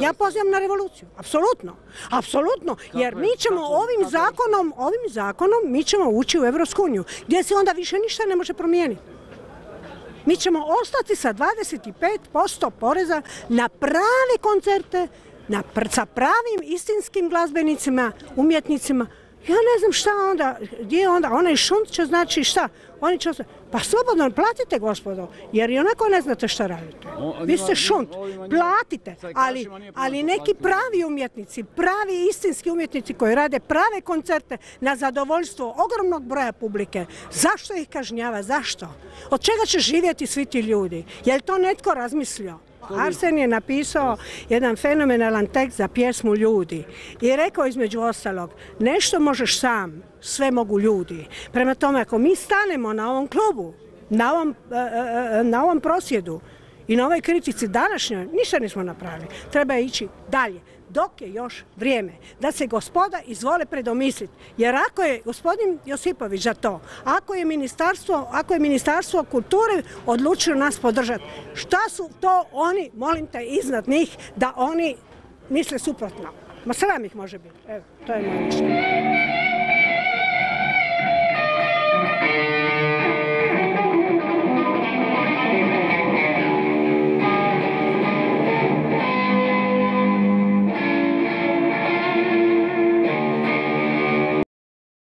Ja pozivam na revoluciju, apsolutno, apsolutno, jer mi ćemo ovim zakonom mi ćemo ući u Evropsku uniju, gdje se onda više ništa ne može promijeniti. Mi ćemo ostati sa 25% poreza na prave koncerte, sa pravim istinskim glazbenicima, umjetnicima. Ja ne znam šta onda, gdje je onda, onaj šunt će znači šta? Oni će pa slobodno platite, gospodo, jer i onako ne znate šta radite. Vi ste šunt, platite, ali neki pravi umjetnici, pravi istinski umjetnici koji rade prave koncerte na zadovoljstvo ogromnog broja publike. Zašto ih kažnjava? Zašto? Od čega će živjeti svi ti ljudi? Je li to netko razmislio? Arsen je napisao jedan fenomenalan tekst za pjesmu Ljudi i rekao između ostalog, nešto možeš sam, sve mogu ljudi. Prema tome, ako mi stanemo na ovom klubu, na ovom prosvjedu i na ovoj kritici današnjoj, ništa nismo napravili. Treba ići dalje, dok je još vrijeme da se gospoda izvole predomisliti. Jer ako je gospodin Josipović za to, ako je Ministarstvo kulture odlučilo nas podržati, šta su to oni, molim te, iznad njih da oni misle suprotno? Ma sram ih može biti. Evo, to je moje mišljenje.